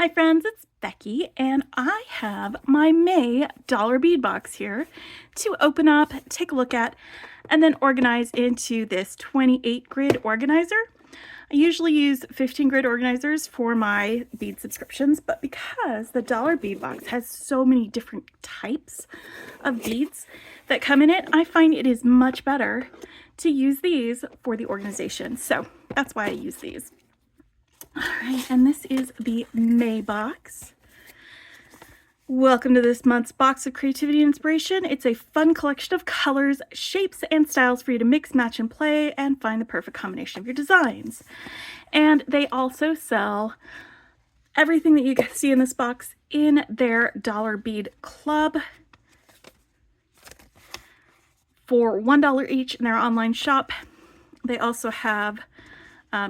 Hi friends, it's Becky and I have my May dollar bead box here to open up, take a look at, and then organize into this 28 grid organizer. I usually use 15 grid organizers for my bead subscriptions, but because the dollar bead box has so many different types of beads that come in it, I find it is much better to use these for the organization. So that's why I use these. All right, and this is the May box. Welcome to this month's box of creativity and inspiration. It's a fun collection of colors, shapes, and styles for you to mix, match, and play and find the perfect combination of your designs. And they also sell everything that you see in this box in their Dollar Bead Club for $1 each in their online shop. They also have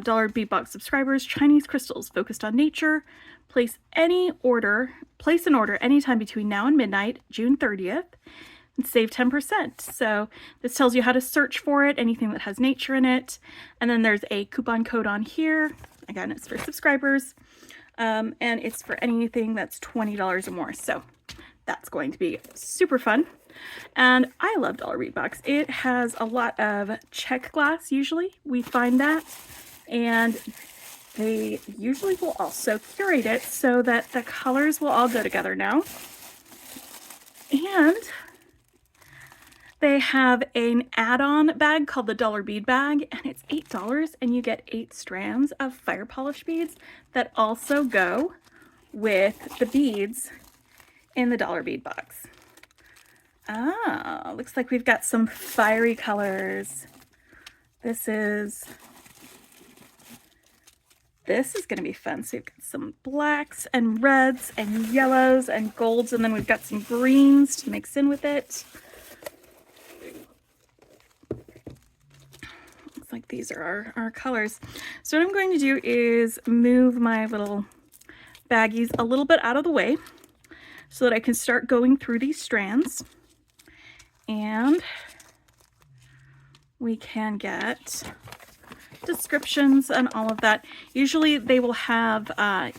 dollar bead box subscribers, Chinese crystals focused on nature. Place an order anytime between now and midnight, June 30th, and save 10%. So this tells you how to search for it, anything that has nature in it. And then there's a coupon code on here. Again, it's for subscribers. And it's for anything that's $20 or more. So that's going to be super fun. And I love Dollar Bead Box. It has a lot of check glass, usually. We find that. And they usually will also curate it so that the colors will all go together now. And they have an add-on bag called the Dollar Bead Bag, and it's $8, and you get 8 strands of fire polish beads that also go with the beads in the Dollar Bead Box. Ah, looks like we've got some fiery colors. This is going to be fun. So we've got some blacks and reds and yellows and golds, and then we've got some greens to mix in with it. Looks like these are our colors. So what I'm going to do is move my little baggies a little bit out of the way so that I can start going through these strands. And we can get descriptions and all of that. Usually they will have an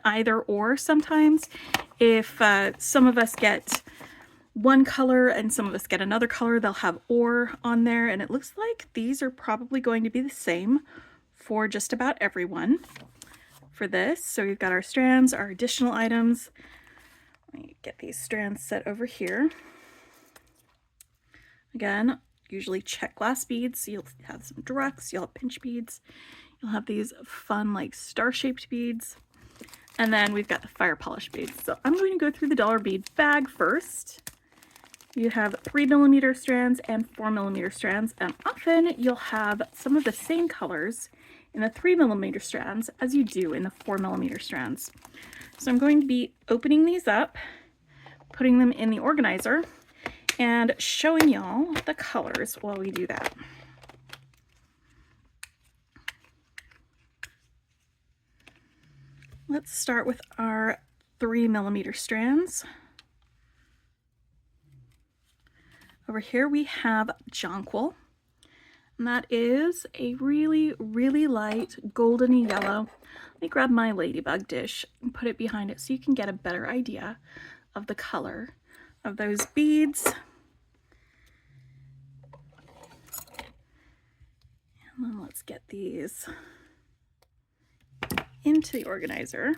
either or sometimes. If some of us get one color and some of us get another color, they'll have or on there, and it looks like these are probably going to be the same for just about everyone for this. So we've got our strands, our additional items. Let me get these strands set over here. Again, usually check glass beads, so you'll have some directs, you'll have pinch beads, you'll have these fun like star-shaped beads, and then we've got the fire polish beads. So I'm going to go through the dollar bead bag first. You have 3mm strands and 4mm strands, and often you'll have some of the same colors in the 3mm strands as you do in the 4mm strands. So I'm going to be opening these up, putting them in the organizer, and showing y'all the colors while we do that. Let's start with our 3mm strands. Over here we have jonquil, and that is a really, really light goldeny yellow. Let me grab my ladybug dish and put it behind it so you can get a better idea of the color of those beads. And then let's get these into the organizer.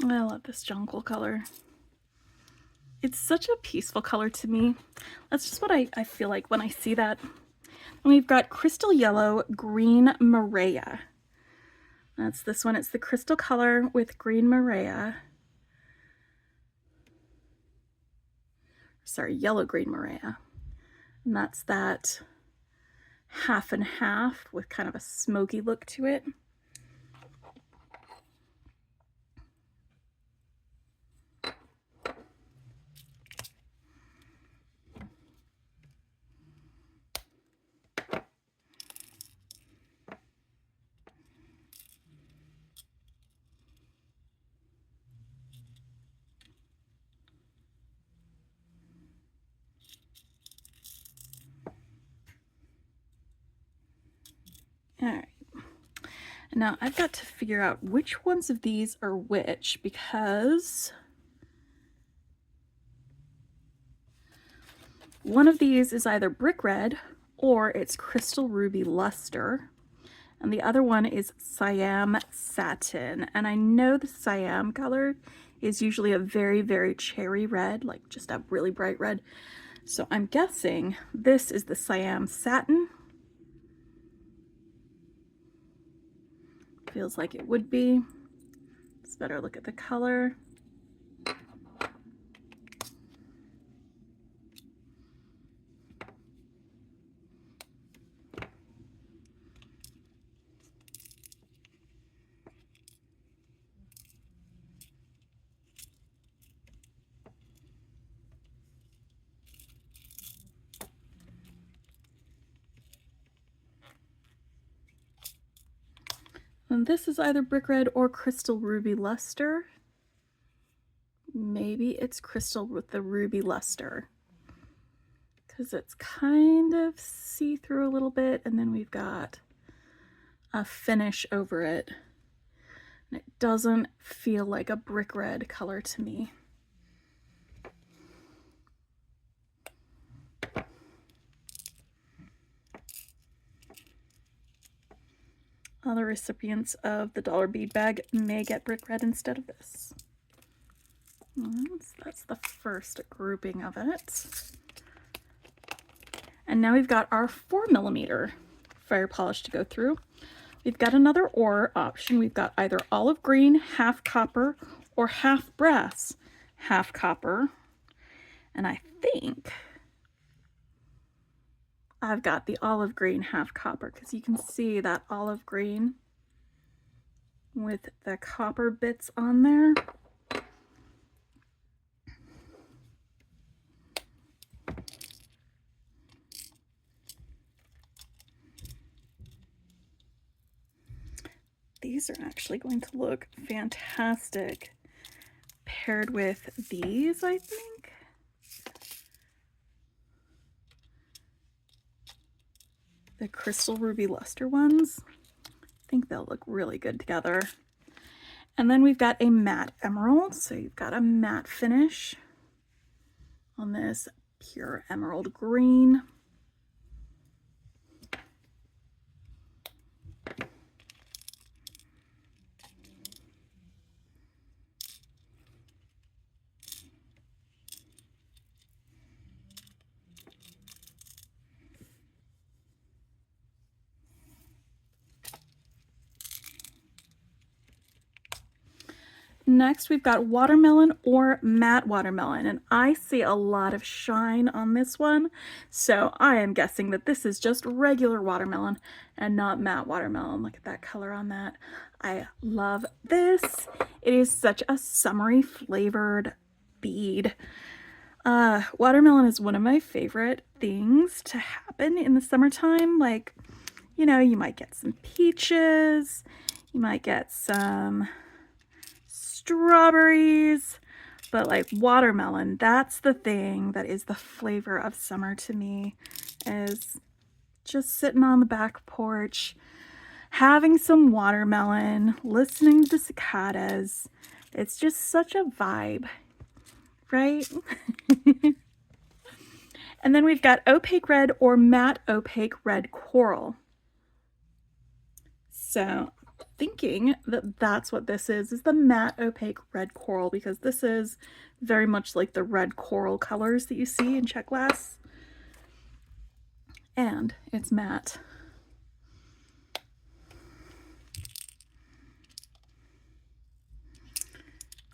I love this jonquil color. It's such a peaceful color to me. That's just what I feel like when I see that. And we've got crystal yellow, green Maria. That's this one. It's the crystal color with green Maria. Sorry, yellow green Maria. And that's that half and half with kind of a smoky look to it. All right. Now I've got to figure out which ones of these are which, because one of these is either brick red or it's crystal ruby luster, and the other one is Siam satin. And I know the Siam color is usually a very, very cherry red, like just a really bright red. So I'm guessing this is the Siam satin. Feels like it would be. Let's better look at the color. And this is either brick red or crystal ruby luster. Maybe it's crystal with the ruby luster, because it's kind of see-through a little bit, and then we've got a finish over it. And it doesn't feel like a brick red color to me. Other recipients of the dollar bead bag may get brick red instead of this. So that's the first grouping of it. And now we've got our 4mm fire polish to go through. We've got another ore option. We've got either olive green, half copper, or half brass, half copper. And I think I've got the olive green half copper, because you can see that olive green with the copper bits on there. These are actually going to look fantastic paired with these, I think. The crystal ruby luster ones. I think they'll look really good together. And then we've got a matte emerald. So you've got a matte finish on this pure emerald green. Next, we've got watermelon or matte watermelon, and I see a lot of shine on this one, so I am guessing that this is just regular watermelon and not matte watermelon. Look at that color on that. I love this. It is such a summery flavored bead. Watermelon is one of my favorite things to happen in the summertime. Like, you know, you might get some peaches, you might get some strawberries, but like watermelon, that's the thing that is the flavor of summer to me, is just sitting on the back porch, having some watermelon, listening to the cicadas. It's just such a vibe, right? And then we've got opaque red or matte opaque red coral. So thinking that that's what this is the matte opaque red coral, because this is very much like the red coral colors that you see in check glass, and it's matte.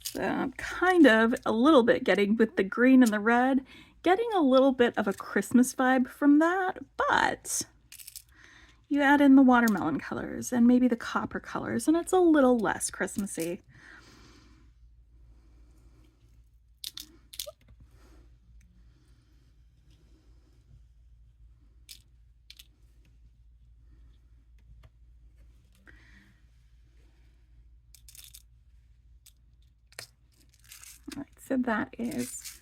So I'm kind of a little bit getting, with the green and the red, getting a little bit of a Christmas vibe from that, but you add in the watermelon colors and maybe the copper colors, and it's a little less Christmassy. All right, so that is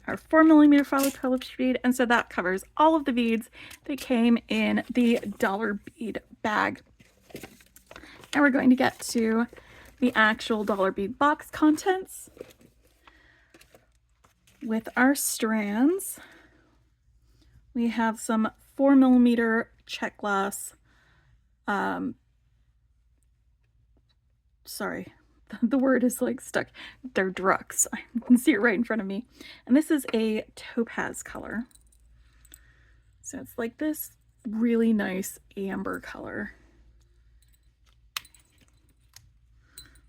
our 4mm follow polish bead, and so that covers all of the beads that came in the dollar bead bag. And we're going to get to the actual dollar bead box contents. With our strands, we have some 4mm check glass. Sorry, the word is like stuck. They're Drux. I can see it right in front of me. And this is a topaz color. So it's like this really nice amber color.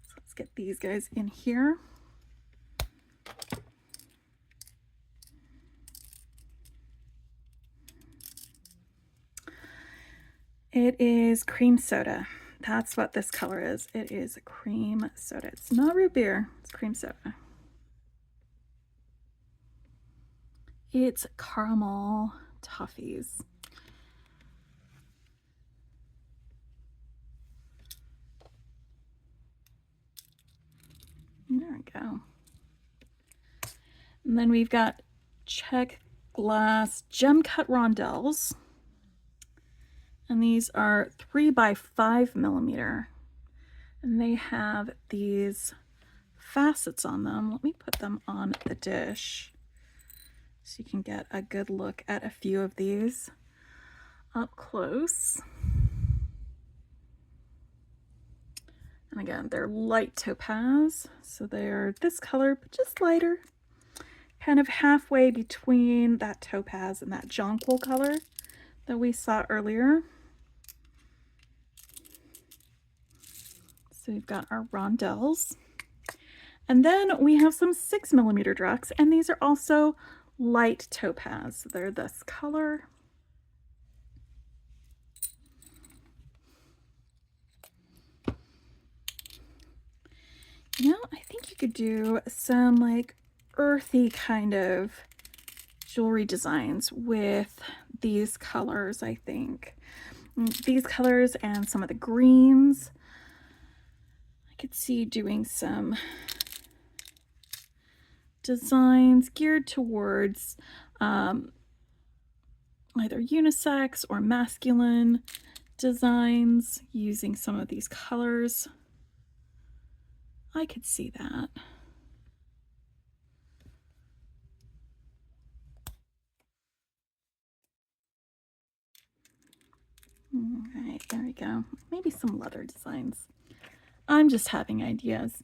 So let's get these guys in here. It is cream soda. That's what this color is. It is cream soda. It's not root beer, it's cream soda. It's caramel toffees. There we go. And then we've got check glass gem cut rondelles. And these are 3 by 5mm. And they have these facets on them. Let me put them on the dish so you can get a good look at a few of these up close. And again, they're light topaz, so they're this color, but just lighter. Kind of halfway between that topaz and that jonquil color that we saw earlier. So we've got our rondelles. And then we have some 6mm Drux, and these are also light topaz. So they're this color. You know, I think you could do some like earthy kind of jewelry designs with these colors, I think. These colors and some of the greens. I could see doing some designs geared towards either unisex or masculine designs using some of these colors. I could see that. All right, there we go. Maybe some leather designs. I'm just having ideas.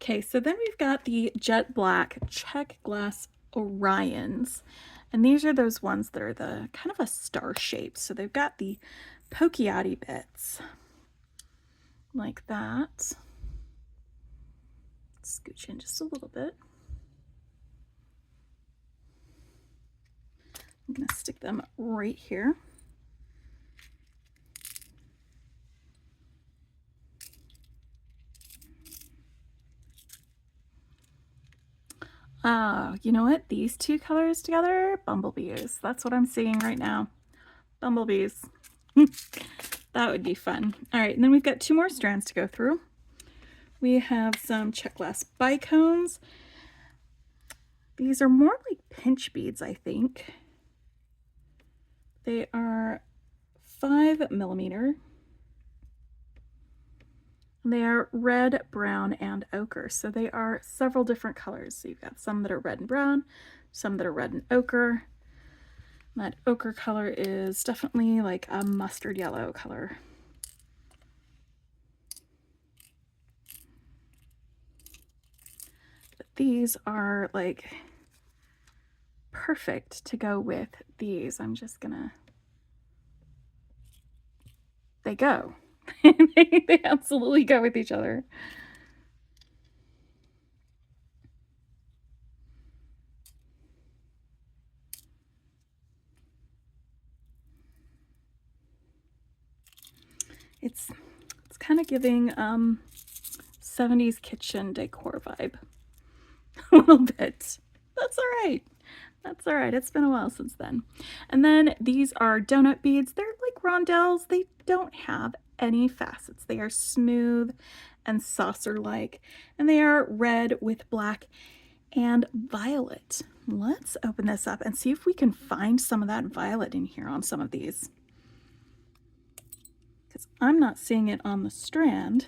Okay, so then we've got the jet black check glass Orions. And these are those ones that are the kind of a star shape. So they've got the pokey-outy bits like that. Scooch in just a little bit. I'm going to stick them right here. You know what? These two colors together, bumblebees. That's what I'm seeing right now. Bumblebees. That would be fun. All right, and then we've got 2 more strands to go through. We have some check glass bicones. These are more like pinch beads, I think. They are 5mm. They are red, brown, and ochre. So they are several different colors. So you've got some that are red and brown, some that are red and ochre. And that ochre color is definitely like a mustard yellow color. But these are like perfect to go with these. I'm just gonna, they go. They absolutely go with each other. It's kind of giving 70s kitchen decor vibe a little bit. That's all right. That's all right. It's been a while since then. And then these are donut beads. They're like rondelles. They don't have any facets. They are smooth and saucer-like, and they are red with black and violet. Let's open this up and see if we can find some of that violet in here on some of these. I'm not seeing it on the strand.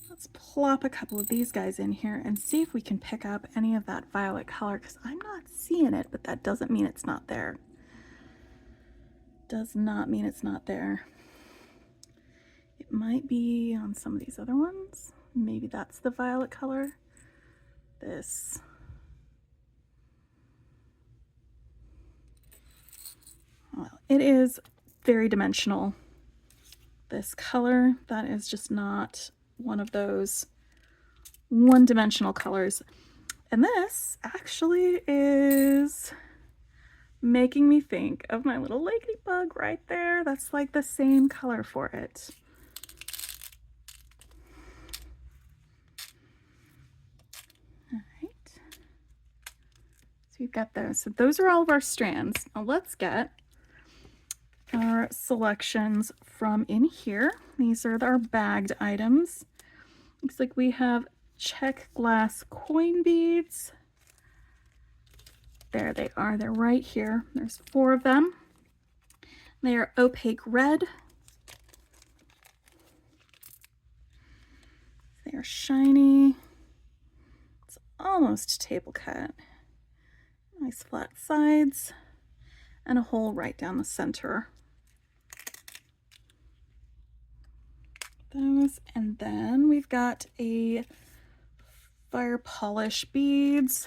Let's plop a couple of these guys in here and see if we can pick up any of that violet color, because I'm not seeing it, but that doesn't mean it's not there. Does not mean it's not there. It might be on some of these other ones. Maybe that's the violet color. This. Well, it is very dimensional. This color, that is just not one of those one-dimensional colors. And this actually is making me think of my little ladybug right there. That's like the same color for it. All right. So we've got those. So those are all of our strands. Now let's get our selections from in here. These are our bagged items. Looks like we have check glass coin beads. There they are. They're right here. There's 4 of them. They are opaque red. They are shiny. It's almost table cut. Nice flat sides and a hole right down the center. Those, and then we've got a fire polish beads.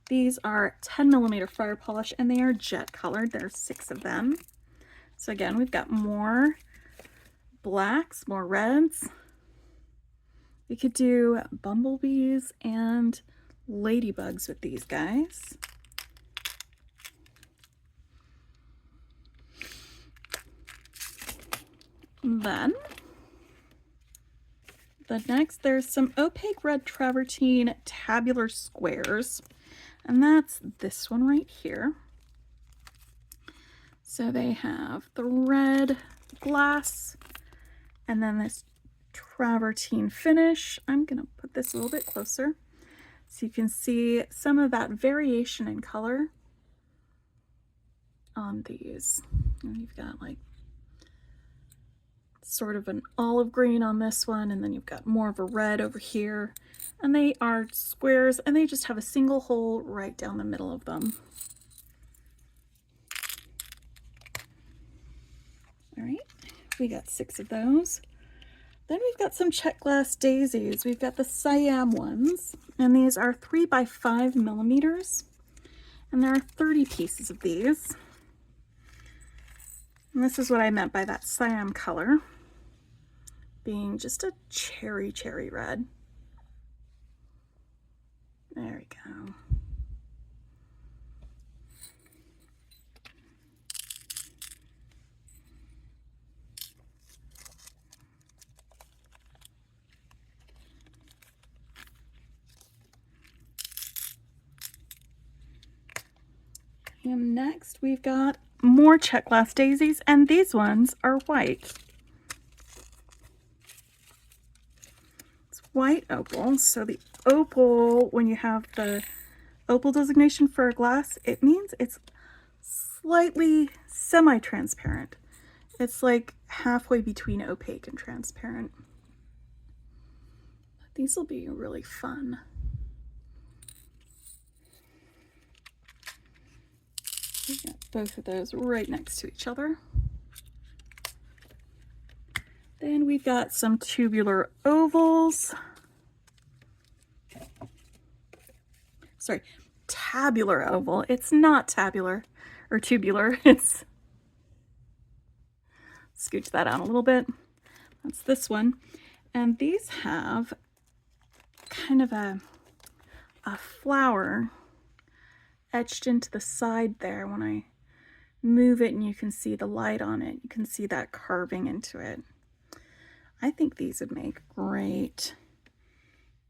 These are 10mm fire polish and they are jet colored. There's 6 of them. So again, we've got more blacks, more reds. We could do bumblebees and ladybugs with these guys. Then the next, there's some opaque red travertine tabular squares, and that's this one right here. So they have the red glass and then this travertine finish. I'm gonna put this a little bit closer so you can see some of that variation in color on these. And you've got like sort of an olive green on this one, and then you've got more of a red over here, and they are squares and they just have a single hole right down the middle of them. All right, we got 6 of those. Then we've got some check glass daisies. We've got the Siam ones, and these are 3 by 5mm, and there are 30 pieces of these. And this is what I meant by that Siam color being just a cherry red. There we go. And next we've got more check glass daisies, and these ones are white. It's white opal. So the opal, when you have the opal designation for a glass, it means it's slightly semi-transparent. It's like halfway between opaque and transparent. These will be really fun. We've got both of those right next to each other. Then we've got some tubular ovals. Sorry, tabular oval. It's not tabular or tubular. It's, scooch that out a little bit. That's this one. And these have kind of a flower etched into the side there. When I move it and you can see the light on it, you can see that carving into it. I think these would make great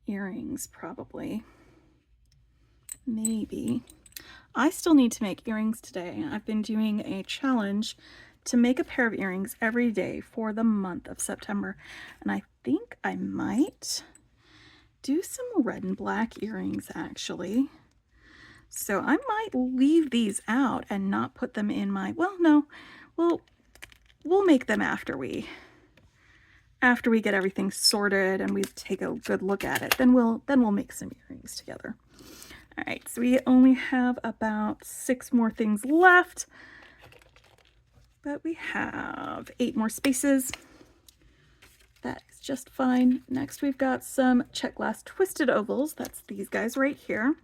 earrings, probably. Maybe. I still need to make earrings today. I've been doing a challenge to make a pair of earrings every day for the month of September, and I think I might do some red and black earrings actually. So I might leave these out and not put them in my, well, no, we'll we'll make them after we get everything sorted and we take a good look at it. Then we'll make some earrings together. All right, so we only have about 6 more things left, but we have 8 more spaces. That is just fine. Next, we've got some check glass twisted ovals. That's these guys right here.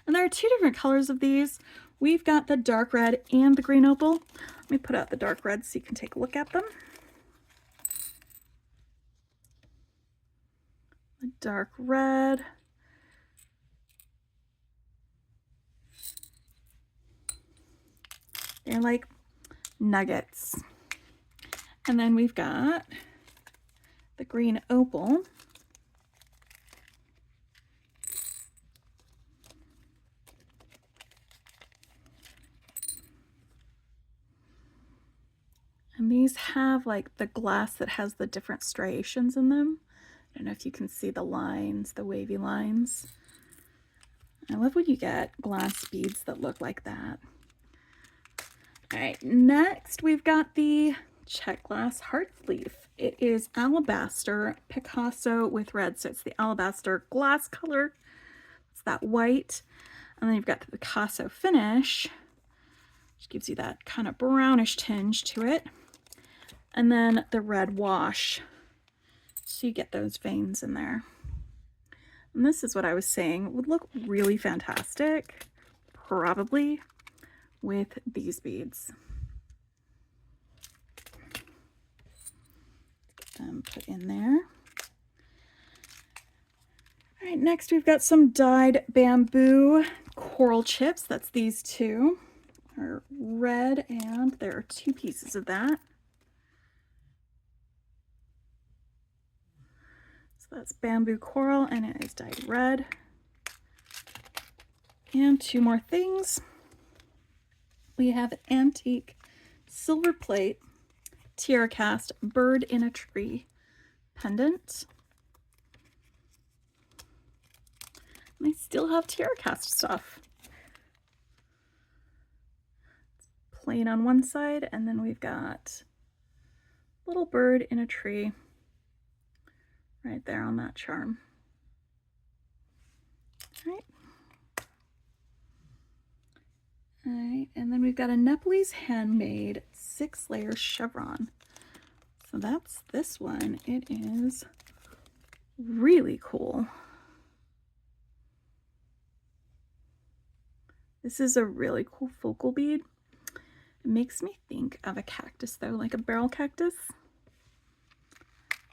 And there are 2 different colors of these. We've got the dark red and the green opal. Let me put out the dark red so you can take a look at them. The dark red. They're like nuggets. And then we've got the green opal. And these have like the glass that has the different striations in them. I don't know if you can see the lines, the wavy lines. I love when you get glass beads that look like that. All right, next we've got the check glass heart leaf. It is alabaster Picasso with red, so it's the alabaster glass color. It's that white. And then you've got the Picasso finish, which gives you that kind of brownish tinge to it. And then the red wash, so you get those veins in there. And this is what I was saying would look really fantastic, probably with these beads. Get them put in there. All right, next we've got some dyed bamboo coral chips. That's these 2. Are red, and there are 2 pieces of that. So that's bamboo coral, and it is dyed red. And 2 more things. We have antique silver plate tiara cast bird in a tree pendant. And they still have tiara cast stuff. Plain on one side, and then we've got little bird in a tree right there on that charm. All right, and then we've got a Nepalese handmade 6-layer chevron. So that's this one. It is really cool. This is a really cool focal bead. It makes me think of a cactus though, like a barrel cactus.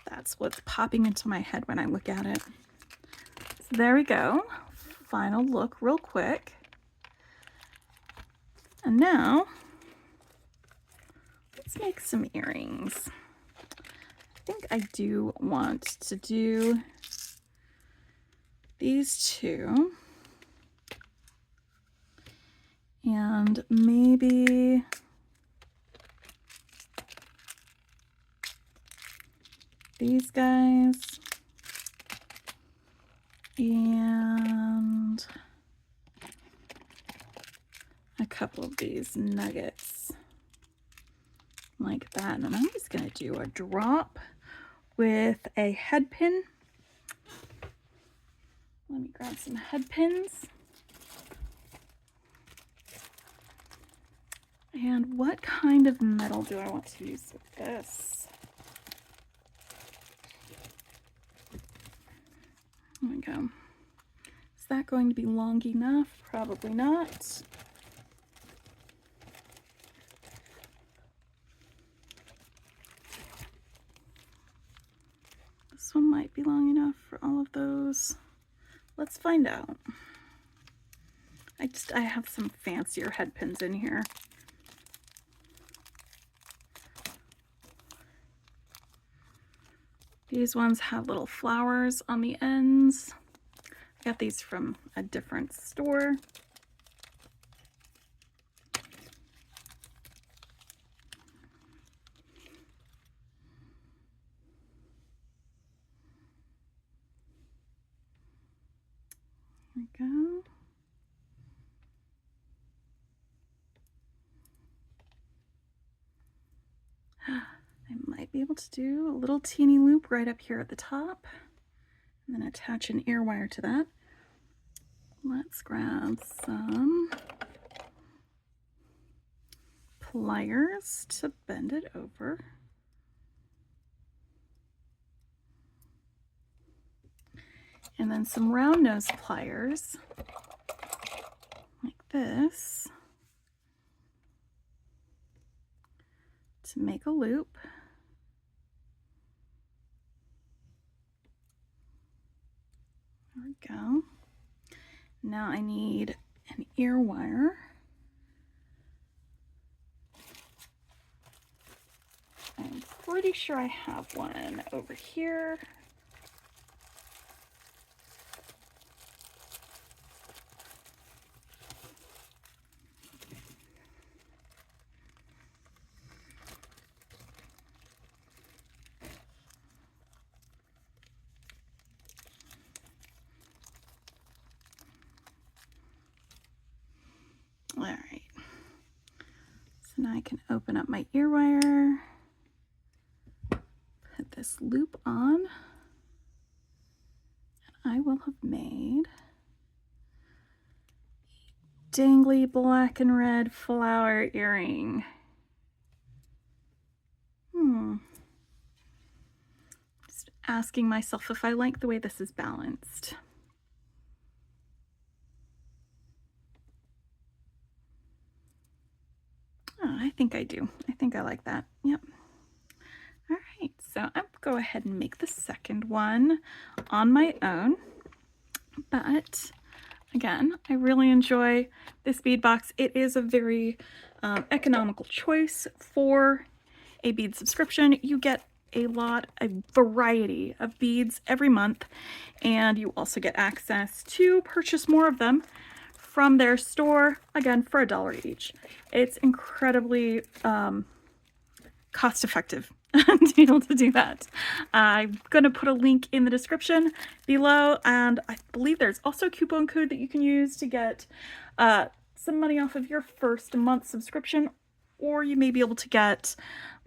That's what's popping into my head when I look at it. So there we go. Final look real quick. And now, let's make some earrings. I think I do want to do these 2. And maybe these guys. And a couple of these nuggets like that. And I'm just going to do a drop with a head pin. Let me grab some head pins. And what kind of metal do I want to use with this? There we go. Is that going to be long enough? Probably not. This one might be long enough for all of those. Let's find out. I have some fancier head pins in here. These ones have little flowers on the ends. I got these from a different store. There we go. be able to do a little teeny loop right up here at the top and then attach an ear wire to that. Let's grab some pliers to bend it over. And then some round nose pliers like this to make a loop. There we go. Now I need an ear wire. I'm pretty sure I have one over here. All right, so now I can open up my ear wire, put this loop on, and I will have made a dangly black and red flower earring. Just asking myself if I like the way this is balanced. Oh, I think I do. I think I like that. Yep. All right, so I'll go ahead and make the second one on my own. But again, I really enjoy this bead box. It is a very economical choice for a bead subscription. You get a variety of beads every month, and you also get access to purchase more of them from their store, again, for $1 each. It's incredibly cost-effective to be able to do that. I'm going to put a link in the description below, and I believe there's also a coupon code that you can use to get some money off of your first month subscription, or you may be able to get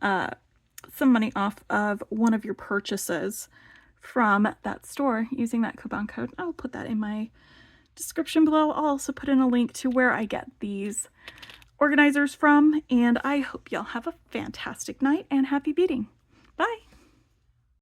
some money off of one of your purchases from that store using that coupon code. I'll put that in my description below. I'll also put in a link to where I get these organizers from, and I hope y'all have a fantastic night and happy beading. Bye!